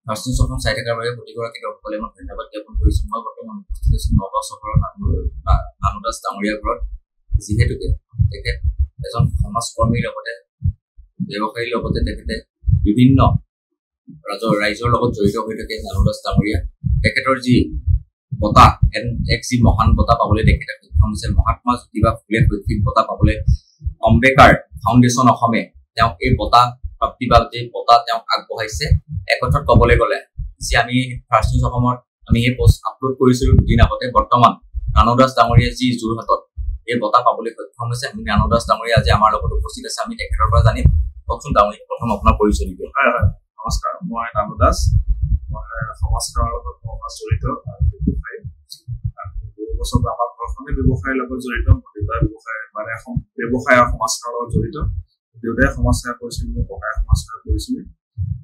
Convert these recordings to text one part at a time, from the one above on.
First news চাই থকাৰ বাবে প্ৰতিগৰাকী দৰ্শকলে মই ধন্যবাদ জ্ঞাপন কৰিছোঁ। মই বৰ্তমান উপস্থিত আছোঁ নগাঁও চহৰৰ নানুদাস ডাঙৰীয়া ঘৰত, যিহেতুকে তেখেত এজন সমাজকৰ্মীৰ লগতে ব্যৱসায়ীৰ লগতে তেখেতে বিভিন্ন ৰাইজৰ লগত জড়িত হৈ থাকে। নানুদাস ডাঙৰীয়া তেখেতৰ যি বঁটা এক যি মহান বঁটা পাবলৈ তেখেতে সক্ষম হৈছে, মহাত্মা জ্যোতিবা ফুলে শৈক্ষিক বঁটা পাবলৈ অম্বেকাৰ ফাউণ্ডেশ্যন অসমে তেওঁক এই বঁটা প্ৰাপ্তি বা বঁটা তেওঁক আগবঢ়াইছে। একথত ক'বলৈ গ'লে যি আমি ফাৰ্ষ্ট নিউজ অসমত আমি এই পোষ্ট আপলোড কৰিছিলোঁ দুদিন আগতে, বৰ্তমান নানুদাস ডাঙৰীয়া যি যোৰহাটত এই বঁটা পাবলৈ সক্ষম হৈছে। আমি নানুদাস ডাঙৰীয়া আজি আমাৰ লগত উপস্থিত আছে, আমি তেখেতৰ পৰা জানিম। কওকচোন ডাঙৰীয়া, প্ৰথম আপোনাৰ পৰিচয় দিব। হয় হয়, নমস্কাৰ, মই নানু দাস। মই সমাজসেৱাৰ লগত জড়িত ব্যৱসায়ী। বহু বছৰ আমাৰ ঘৰখনে ব্যৱসায়ৰ লগত জড়িত, দেউতাৰ ব্যৱসায় মানে ব্যৱসায় আৰু সমাজসেৱাৰ লগত জড়িত। দেউতাই সমাজসেৱা কৰিছিল, মোৰ ককাই সমাজসেৱা কৰিছিল।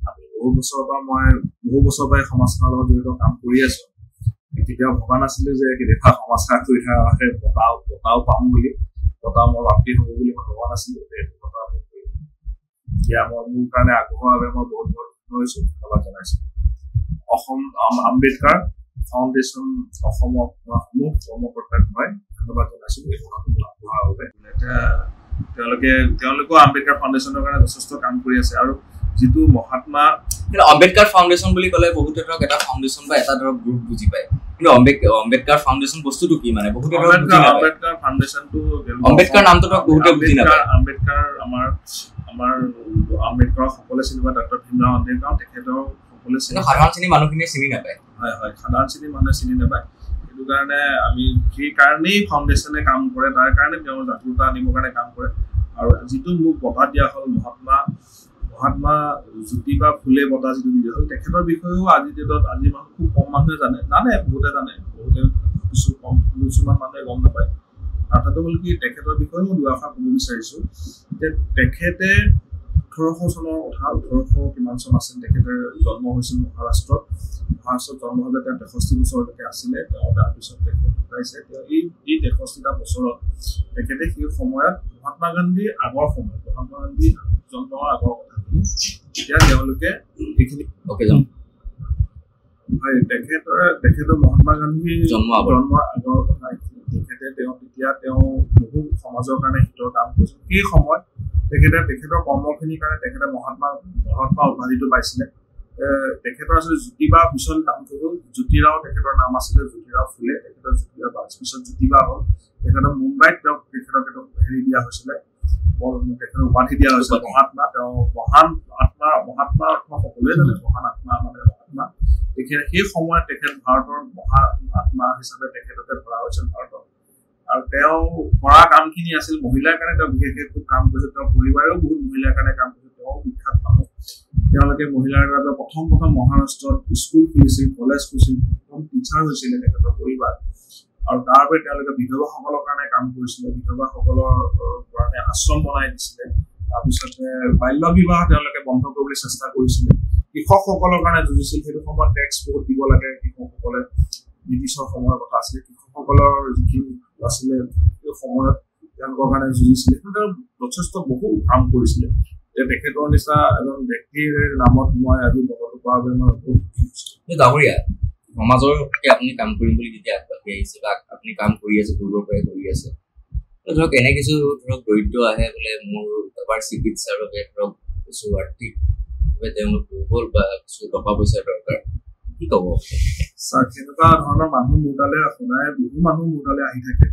আমি বহু বছৰৰ পৰা সমাজসেৱাৰ লগত জড়িত কাম কৰি আছো। কেতিয়াও ভবা নাছিলো যে কেতিয়াবা সমাজসেৱা কৰি বঁটাও পাম বুলি, বঁটা মোৰ প্ৰাপ্তি হ'ব বুলি মই ভবা নাছিলো। এতিয়া মই মোৰ কাৰণে আগবঢ়োৱাৰ বাবে মই বহুত হৈছো, ধন্যবাদ জনাইছো। অসম আম্বেদকাৰ ফাউণ্ডেশ্যন অসমৰ সমূহ কৰ্মকৰ্তাক মই ধন্যবাদ জনাইছো এই বঁটাটো আগবঢ়োৱাৰ বাবে। তেওঁলোকেও আম্বেদকাৰ ফাউণ্ডেশ্যনৰ কাৰণে যথেষ্ট কাম কৰি আছে। আৰু যিটো মহাত্মা আম্বেদকাৰ ফাউণ্ডেশ্যন বুলি ক'লে বহুতে ধৰক এটা ফাউণ্ডেশ্যন বা এটা ধৰক গ্ৰুপ বুজি পায়, কিন্তু আম্বেদকাৰ ফাউণ্ডেশ্যন বস্তুটো কি মানে বহুতে আম্বেদকাৰ ফাউণ্ডেশ্যনটো আম্বেদকাৰ নামটো ধৰক বহুতে বুজি নাপায়। আম্বেদকাৰ আমাৰ আম্বেদকাৰক সকলোৱে চিনি পায়, ডক্টৰ ভীমৰাও আম্বেদকাৰ তেখেতৰ সকলোৱে চিনি, সাধাৰণ শ্ৰেণীৰ মানুহখিনিয়ে চিনি নাপায়। হয় হয়, সাধাৰণ শ্ৰেণীৰ মানুহে চিনি নাপায়। সেইটো কাৰণে আমি সেই কাৰণেই ফাউণ্ডেশ্যনে কাম কৰে, তাৰ কাৰণে তেওঁৰ জাগ্ৰতা আনিবৰ কাৰণে কাম কৰে। আৰু যিটো মোক বঁটা দিয়া হ'ল মহাত্মা জ্যোতিবা ফুলে বঁটা যিটো দিয়া হ'ল, তেখেতৰ বিষয়েও আজি ডেটত আজি মানুহ খুব কম মানুহে জানে, বহুতে কিছুমান মানুহে গম নাপায়। আৰু সেইটো হ'ল কি, তেখেতৰ বিষয়ে মই দুআষাৰ ক'ব বিচাৰিছো যে তেখেতে 1800 চনৰ কথা, 1800 কিমান চন আছিল, তেখেতে জন্ম হৈছিল মহাৰাষ্ট্ৰত জন্ম হ'লে তেওঁ 63 বছৰলৈকে আছিলে। তেওঁ তাৰপিছত তেখেত ঢুকাইছে। তেওঁ এই 63টা বছৰত তেখেতে সেই সময়ত মহাত্মা গান্ধীৰ জন্মৰ আগৰ কথাখিনি এতিয়া তেওঁলোকে এইখিনি তেখেতৰ মহাত্মা গান্ধীৰ জন্মৰ আগৰ কথা তেতিয়া তেওঁ বহু সমাজৰ কাৰণে হিতৰ কাম কৰিছিল। সেই সময়ত তেখেতৰ কৰ্মখিনিৰ কাৰণে তেখেতে মহাত্মা উপাধিটো পাইছিলে। তেখেতৰ আছিলে জ্যোতিবা, পিছত নামটো হ'ল জ্যোতিৰাও, তেখেতৰ নাম আছিলে জ্যোতিৰাও ফুলে, তেখেতৰ জ্যোতিৰাও পিছত জ্যোতিবা হ'ল। তেখেতৰ মুম্বাইত তেখেতক হেৰি দিয়া হৈছিলে, তেখেতৰ উপাধি দিয়া হৈছিলে মহাত্মা। তেওঁ মহান মহাত্মা সকলোৱে জানে, মহান আত্মা মানে মহাত্মা। সেই সময়ত তেখেত ভাৰতৰ মহান আত্মা হিচাপে তেখেতকে ধৰা হৈছিল ভাৰতত। আৰু তেওঁ কৰা কামখিনি আছিল মহিলাৰ কাৰণে, তেওঁ বিশেষকৈ খুব কাম কৰিছিল। তেওঁৰ পৰিবাৰেও বহুত মহিলাৰ কাৰণে কাম কৰিছিল, তেওঁ বিখ্যাত মানুহ। তেওঁলোকে মহিলাৰ বাবে প্ৰথম মহাৰাষ্ট্ৰত স্কুল খুলিছিল, কলেজ খুলিছিল, প্ৰথম টিচাৰ হৈছিলে তেখেতৰ পৰিবাৰ। আৰু তাৰ বাবে তেওঁলোকে বিধৱাসকলৰ কাৰণে কাম কৰিছিলে, বিধৱাসকলৰ কাৰণে আশ্ৰম বনাই দিছিলে। তাৰপিছতে বাল্য বিবাহ তেওঁলোকে বন্ধ কৰিবলৈ চেষ্টা কৰিছিলে। কৃষকসকলৰ কাৰণে যুঁজিছিল। সেইটো সময়ত টেক্স বহুত দিব লাগে কৃষকসকলে, ব্ৰিটিছৰ সময়ৰ কথা আছিলে। কৃষকসকলৰ যিখিনি আছিলে সেই সময়ত তেওঁলোকৰ কাৰণে যুঁজিছিলে। কিন্তু যথেষ্ট বহু কাম কৰিছিলে। তেখেতৰ নিচিনা এজন ব্যক্তিৰ নামত মই আজি বঁটাটো পোৱাৰ বাবে মই বহুত সুখী হৈছোঁ। ডাঙৰীয়া, সমাজৰ হকে আপুনি কাম কৰিম বুলি যেতিয়া আগবাঢ়ি আহিছে বা আপুনি কাম কৰি আছে, পূৰ্বৰ পৰাই কৰি আছে, ধৰক এনে কিছু ধৰক দৰিদ্ৰ আহে বোলে মোৰ এবাৰ চিকিৎসাৰ বাবে ধৰক কিছু আৰ্থিকভাৱে তেওঁলোক দুৰ্বল বা কিছু টকা পইচাৰ দৰকাৰ, কি ক'ব? ছাৰ, তেনেকুৱা ধৰণৰ মানুহ মোৰ তালৈ সদায় বহু মানুহ মোৰ তালৈ আহি থাকে।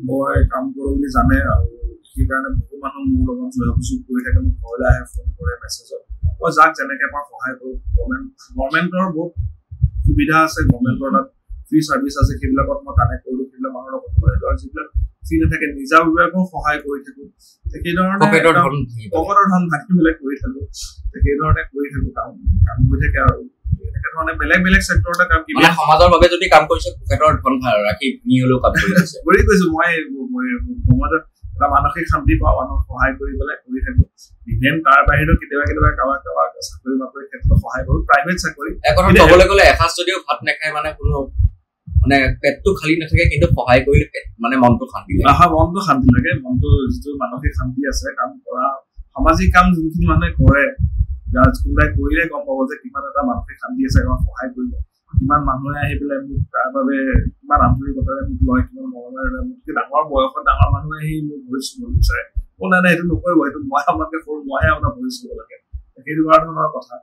মই কাম কৰোঁ বুলি জানে, আৰু সেইকাৰণে বহু মানুহ মোৰ লগত যোগাযোগ কৰি থাকে। মোক ঘৰলৈ আহে, ফোন কৰে, মেছেজত। মই যাক যেনেকৈ পাওঁ সহায় কৰোঁ। গভৰ্ণমেণ্টৰ বহুত সুবিধা আছে, গভৰ্ণমেণ্টৰ তাত ফ্ৰী ছাৰ্ভিচ আছে, সেইবিলাকত মই কানেক্ট কৰোঁ, সেইবিলাক মানুহৰ লগত কথা পাতি। আৰু যিবিলাক ফ্ৰী নাথাকে নিজাববীয়াকৈও সহায় কৰি থাকোঁ। সেইধৰণে পকেটৰ ধন ভাগিবিলাক কৰি থাকোঁ। সেইধৰণে কৰি থাকোঁ, কাম হৈ থাকে। আৰু এনেধৰণে বেলেগ চেক্টৰতে কাম কৰি সমাজৰ বাবে যদি কাম কৰিছে, পকেটৰ ধন ৰাখি নি হ'লেও কাম কৰি আছে কৰি গৈছোঁ। মই সমাজত এটা মানসিক শান্তি পাওঁ, মানুহক সহায় কৰি পেলাই কৰি থাকোঁ। ইভেন তাৰ বাহিৰেও কেতিয়াবা কাৰোবাক চাকৰি বাকৰিৰ ক্ষেত্ৰত সহায় কৰোঁ, প্ৰাইভেট চাকৰি। ক'বলৈ গ'লে এসাঁজ যদিও ভাত নাখায় মানে কোনো মানে পেটটো খালী নাথাকে, কিন্তু সহায় কৰিলে মানে মনটো শান্তি লাগে। মনটো শান্তি লাগে, মনটো যিটো মানসিক শান্তি আছে কাম কৰা, সামাজিক কাম যোনখিনি মানুহে কৰে কোনোবাই কৰিলে গম পাব যে কিমান এটা মানসিক শান্তি আছে, সহায় কৰিলে কিমান মানুহে আহি পেলাই মোক তাৰ বাবে কিমান আন্তৰিকতাৰে মোক লয়, কিমান মৰমেৰে মোতকৈ ডাঙৰ বয়সত ডাঙৰ মানুহে আহি মোক ভৰি চুব বিচাৰে। নাই সেইটো নকৰিব, সেইটো মই আপোনালোকে সৰু, মইহে আপোনাৰ ভৰি চুব লাগে, সেইটো ধৰণৰ কথা।